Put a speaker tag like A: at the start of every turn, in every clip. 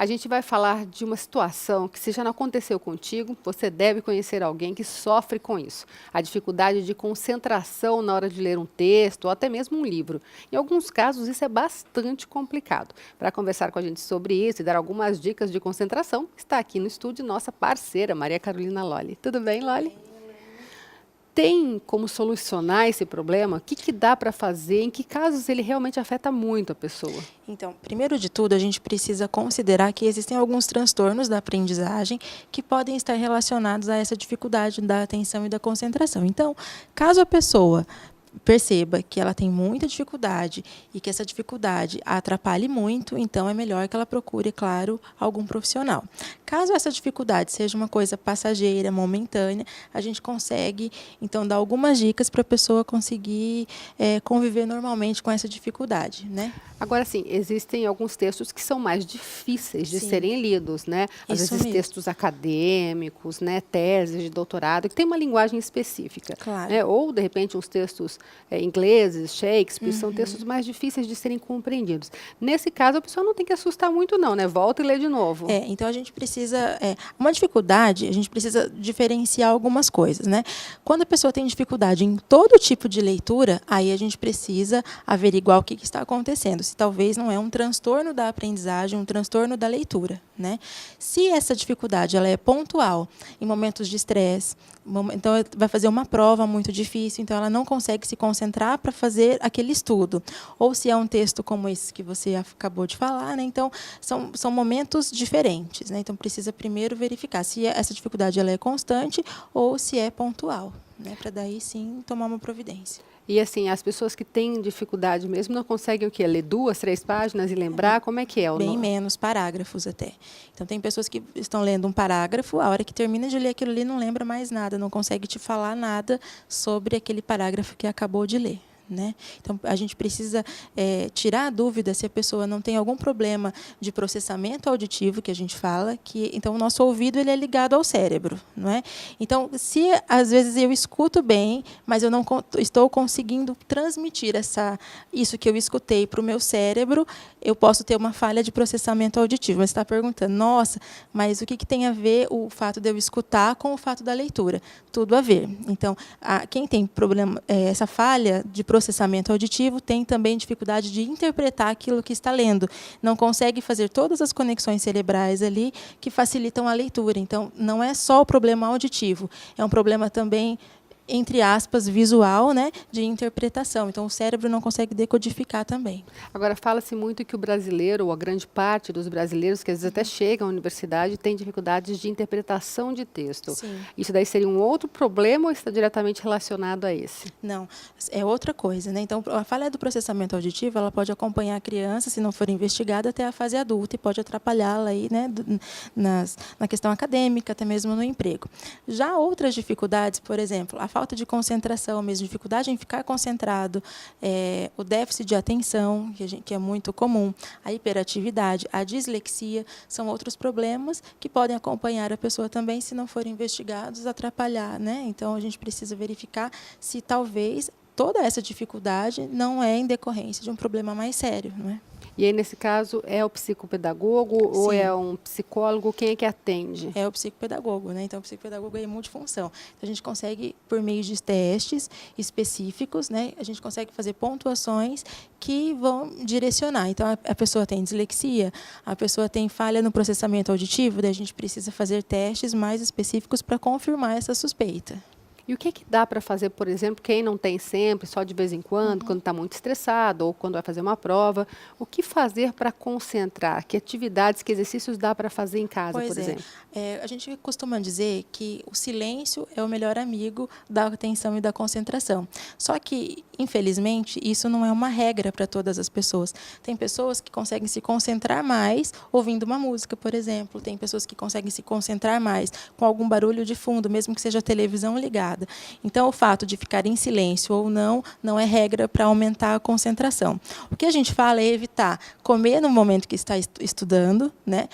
A: A gente vai falar de uma situação que, se já não aconteceu contigo, você deve conhecer alguém que sofre com isso. A dificuldade de concentração na hora de ler um texto ou até mesmo um livro. Em alguns casos, isso é bastante complicado. Para conversar com a gente sobre isso e dar algumas dicas de concentração, está aqui no estúdio nossa parceira, Maria Carolina Lolli. Tudo bem, Lolli? Tem como solucionar esse problema? O que dá para fazer? Em que casos ele realmente afeta muito a pessoa?
B: Então, primeiro de tudo, a gente precisa considerar que existem alguns transtornos da aprendizagem que podem estar relacionados a essa dificuldade da atenção e da concentração. Então, caso a pessoa perceba que ela tem muita dificuldade e que essa dificuldade a atrapalhe muito, então é melhor que ela procure, claro, algum profissional. Caso essa dificuldade seja uma coisa passageira, momentânea, a gente consegue, então, dar algumas dicas para a pessoa conseguir conviver normalmente com essa dificuldade, né?
A: Agora, sim, existem alguns textos que são mais difíceis de serem lidos, né? Às
B: Isso
A: vezes
B: mesmo.
A: textos acadêmicos, né? Teses de doutorado, que tem uma linguagem específica.
B: Claro.
A: Né? Ou, de repente, uns textos ingleses, Shakespeare, são textos mais difíceis de serem compreendidos. Nesse caso, a pessoa não tem que assustar muito, não, né? Volta e lê de novo.
B: Então a gente precisa. Uma dificuldade, a gente precisa diferenciar algumas coisas, né? Quando a pessoa tem dificuldade em todo tipo de leitura, aí a gente precisa averiguar o que está acontecendo. Se talvez não é um transtorno da aprendizagem, um transtorno da leitura, né? Se essa dificuldade ela é pontual, em momentos de estresse, então vai fazer uma prova muito difícil, então ela não consegue se concentrar para fazer aquele estudo. Ou se é um texto como esse que você acabou de falar, né? Então são momentos diferentes, né? Então precisa primeiro verificar se essa dificuldade ela é constante ou se é pontual, né? Para daí sim tomar uma providência.
A: E assim, as pessoas que têm dificuldade mesmo não conseguem o quê? Ler 2, 3 páginas e lembrar? Como é que é?
B: Bem menos, parágrafos até. Então, tem pessoas que estão lendo um parágrafo, a hora que termina de ler aquilo ali, não lembra mais nada, não consegue te falar nada sobre aquele parágrafo que acabou de ler. Né? Então, a gente precisa tirar a dúvida se a pessoa não tem algum problema de processamento auditivo, que a gente fala, que então o nosso ouvido ele é ligado ao cérebro. Não é? Então, se às vezes eu escuto bem, mas eu não estou conseguindo transmitir isso que eu escutei para o meu cérebro, eu posso ter uma falha de processamento auditivo. Mas você está perguntando, nossa, mas o que tem a ver o fato de eu escutar com o fato da leitura? Tudo a ver. Então, quem tem problema, essa falha de processamento auditivo tem também dificuldade de interpretar aquilo que está lendo. Não consegue fazer todas as conexões cerebrais ali que facilitam a leitura. Então, não é só o problema auditivo, é um problema também, entre aspas, visual, né, de interpretação. Então, o cérebro não consegue decodificar também.
A: Agora, fala-se muito que o brasileiro, ou a grande parte dos brasileiros, que às vezes até chegam à universidade, tem dificuldades de interpretação de texto.
B: Sim.
A: Isso daí seria um outro problema ou está diretamente relacionado a esse?
B: Não, é outra coisa, né? Então, a falha do processamento auditivo, ela pode acompanhar a criança, se não for investigada, até a fase adulta e pode atrapalhá-la aí, né, na questão acadêmica, até mesmo no emprego. Já outras dificuldades, por exemplo, a falta de concentração, mesmo dificuldade em ficar concentrado, o déficit de atenção, que é muito comum, a hiperatividade, a dislexia, são outros problemas que podem acompanhar a pessoa também, se não forem investigados, atrapalhar, né? Então, a gente precisa verificar se talvez toda essa dificuldade não é em decorrência de um problema mais sério, não é?
A: E aí, nesse caso, é o psicopedagogo ou é um psicólogo? Quem é que atende?
B: É o psicopedagogo, né? Então, o psicopedagogo é multifunção. Então, a gente consegue, por meio de testes específicos, né? A gente consegue fazer pontuações que vão direcionar. Então, a pessoa tem dislexia, a pessoa tem falha no processamento auditivo, daí a gente precisa fazer testes mais específicos para confirmar essa suspeita.
A: E o que dá para fazer, por exemplo, quem não tem sempre, só de vez em quando está muito estressado ou quando vai fazer uma prova? O que fazer para concentrar? Que atividades, que exercícios dá para fazer em casa, por exemplo?
B: A gente costuma dizer que o silêncio é o melhor amigo da atenção e da concentração. Só que, infelizmente, isso não é uma regra para todas as pessoas. Tem pessoas que conseguem se concentrar mais ouvindo uma música, por exemplo. Tem pessoas que conseguem se concentrar mais com algum barulho de fundo, mesmo que seja a televisão ligada. Então, o fato de ficar em silêncio ou não é regra para aumentar a concentração. O que a gente fala é evitar comer no momento que está estudando, né?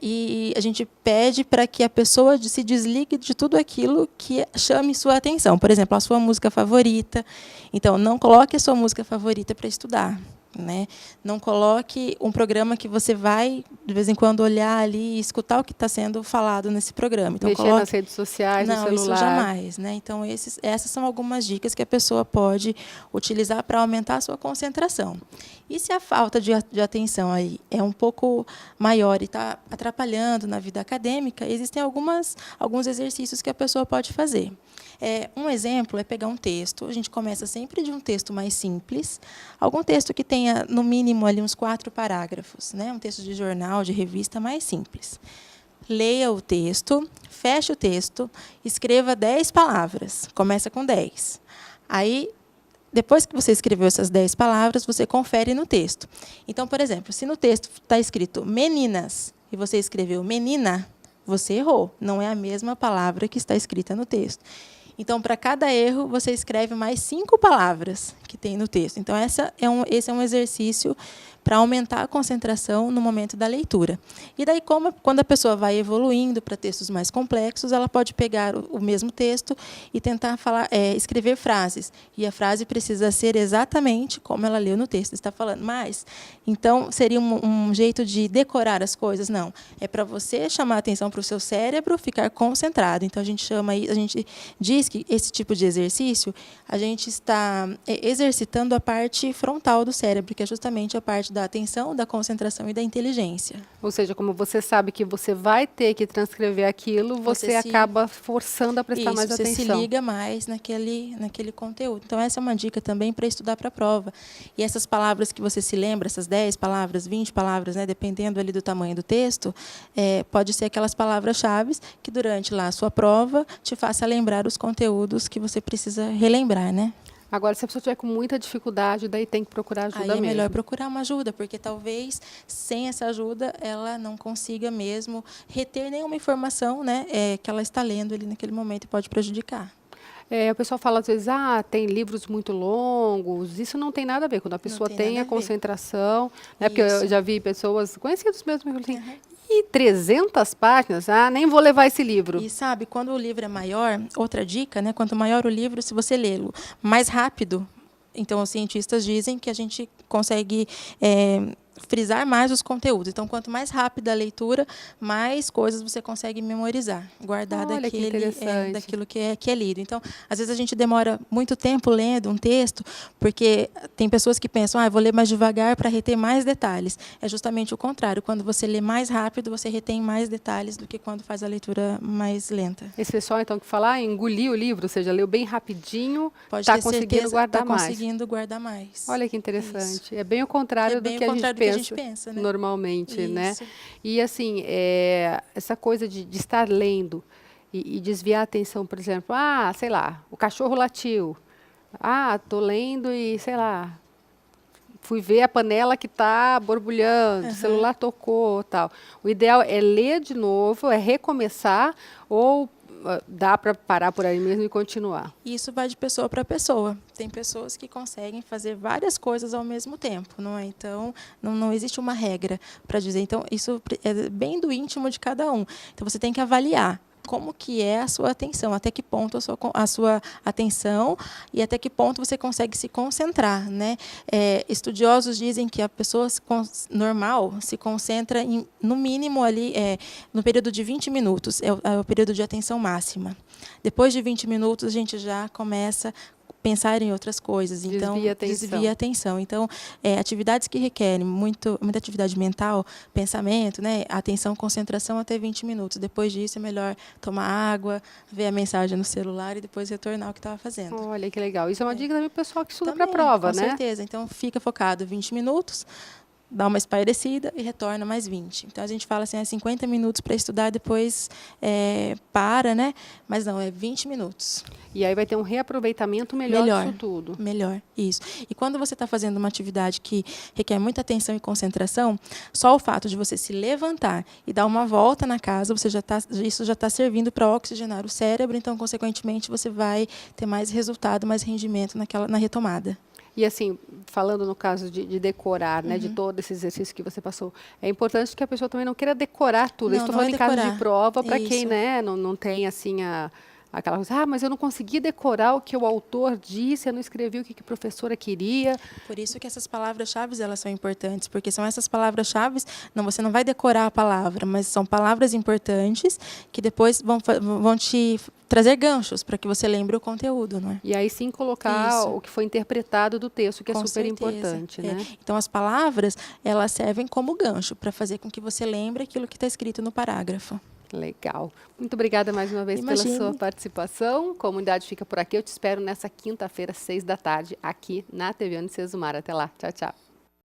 B: E a gente pede para que a pessoa se desligue de tudo aquilo que chame sua atenção. Por exemplo, a sua música favorita. Então, não coloque a sua música favorita para estudar. né? Não coloque um programa que você vai, de vez em quando, olhar ali e escutar o que está sendo falado nesse programa. Então,
A: Mexer nas redes sociais, no
B: não,
A: celular.
B: isso jamais, né? Então, essas são algumas dicas que a pessoa pode utilizar para aumentar a sua concentração. E se a falta de atenção aí é um pouco maior e está atrapalhando na vida acadêmica, existem alguns exercícios que a pessoa pode fazer. Um exemplo é pegar um texto. A gente começa sempre de um texto mais simples, algum texto que tenha, no mínimo, ali uns 4 parágrafos, né? Um texto de jornal, de revista, mais simples. Leia o texto, feche o texto, escreva 10 palavras. Começa com 10. Aí, depois que você escreveu essas 10 palavras, você confere no texto. Então, por exemplo, se no texto está escrito meninas e você escreveu menina, você errou. Não é a mesma palavra que está escrita no texto. Então, para cada erro, você escreve mais 5 palavras que tem no texto. Então, esse é um exercício para aumentar a concentração no momento da leitura. E daí, quando a pessoa vai evoluindo para textos mais complexos, ela pode pegar o mesmo texto e tentar escrever frases. E a frase precisa ser exatamente como ela leu no texto. Está falando, mas, então, seria um jeito de decorar as coisas? Não. É para você chamar a atenção para o seu cérebro ficar concentrado. Então, a gente diz que esse tipo de exercício, a gente está exercitando a parte frontal do cérebro, que é justamente a parte da atenção, da concentração e da inteligência.
A: Ou seja, como você sabe que você vai ter que transcrever aquilo, você acaba forçando a prestar mais atenção.
B: Você se liga mais naquele conteúdo. Então, essa é uma dica também para estudar para a prova. E essas palavras que você se lembra, essas 10 palavras, 20 palavras, né, dependendo ali do tamanho do texto, pode ser aquelas palavras-chave que, durante lá a sua prova, te faça lembrar os conteúdos que você precisa relembrar, né?
A: Agora, se a pessoa tiver com muita dificuldade, daí tem que procurar ajuda mesmo.
B: Aí é melhor procurar uma ajuda, porque talvez, sem essa ajuda, ela não consiga mesmo reter nenhuma informação, né, que ela está lendo ali naquele momento e pode prejudicar.
A: O pessoal fala às vezes, tem livros muito longos. Isso não tem nada a ver. Quando a pessoa tem a concentração, né? Porque eu já vi pessoas conhecidas mesmo que assim, e 300 páginas, nem vou levar esse livro.
B: E sabe, quando o livro é maior, outra dica, né? Quanto maior o livro, se você lê-lo mais rápido, então os cientistas dizem que a gente consegue frisar mais os conteúdos. Então, quanto mais rápida a leitura, mais coisas você consegue memorizar, guardar daquilo que é lido. Então, às vezes a gente demora muito tempo lendo um texto, porque tem pessoas que pensam, vou ler mais devagar para reter mais detalhes. É justamente o contrário. Quando você lê mais rápido, você retém mais detalhes do que quando faz a leitura mais lenta.
A: Esse pessoal, então, que fala, engoliu o livro, ou seja, leu bem rapidinho, está conseguindo guardar mais.
B: Está conseguindo guardar mais.
A: Olha que interessante. Isso. É bem o contrário do que a gente pensa, né? Normalmente,
B: Isso.
A: né? E assim, essa coisa de estar lendo e desviar a atenção, por exemplo, sei lá, o cachorro latiu. Tô lendo e, sei lá, fui ver a panela que está borbulhando, o celular tocou, tal. O ideal é ler de novo, é recomeçar ou dá para parar por aí mesmo e continuar?
B: Isso vai de pessoa para pessoa. Tem pessoas que conseguem fazer várias coisas ao mesmo tempo, não é? Então, não existe uma regra para dizer. Então, isso é bem do íntimo de cada um. Então, você tem que avaliar como que é a sua atenção, até que ponto a sua atenção e até que ponto você consegue se concentrar, né? Estudiosos dizem que a pessoa normal se concentra no mínimo ali, no período de 20 minutos, é o período de atenção máxima. Depois de 20 minutos, a gente já começa pensar em outras coisas, então desvia a atenção. Então, atividades que requerem muita atividade mental, pensamento, né, atenção, concentração até 20 minutos. Depois disso é melhor tomar água, ver a mensagem no celular e depois retornar o que estava fazendo.
A: Olha que legal. Isso é uma dica também para o pessoal que estuda para a prova, né?
B: Com certeza. Então, fica focado 20 minutos, dá uma espairecida e retorna mais 20. Então, a gente fala assim, 50 minutos para estudar, depois para, né? Mas não, é 20 minutos.
A: E aí vai ter um reaproveitamento melhor disso tudo.
B: Melhor, isso. E quando você está fazendo uma atividade que requer muita atenção e concentração, só o fato de você se levantar e dar uma volta na casa, isso já está servindo para oxigenar o cérebro, então, consequentemente, você vai ter mais resultado, mais rendimento na retomada.
A: E assim, falando no caso de decorar, né, de todo esse exercício que você passou, é importante que a pessoa também não queira decorar tudo. Estou falando em caso de prova, para quem, né, não tem assim Aquela coisa, mas eu não consegui decorar o que o autor disse, eu não escrevi o que a professora queria.
B: Por isso que essas palavras-chave elas são importantes, porque são essas palavras-chave, você não vai decorar a palavra, mas são palavras importantes que depois vão te trazer ganchos para que você lembre o conteúdo, não é?
A: E aí sim colocar
B: Isso.
A: o que foi interpretado do texto, que é
B: Com
A: super
B: certeza.
A: importante, né?
B: Então, as palavras, elas servem como gancho para fazer com que você lembre aquilo que está escrito no parágrafo.
A: Legal. Muito obrigada mais uma vez pela sua participação. Comunidade fica por aqui. Eu te espero nessa quinta-feira, 6 da tarde, aqui na TV Unicesumar. Até lá. Tchau, tchau.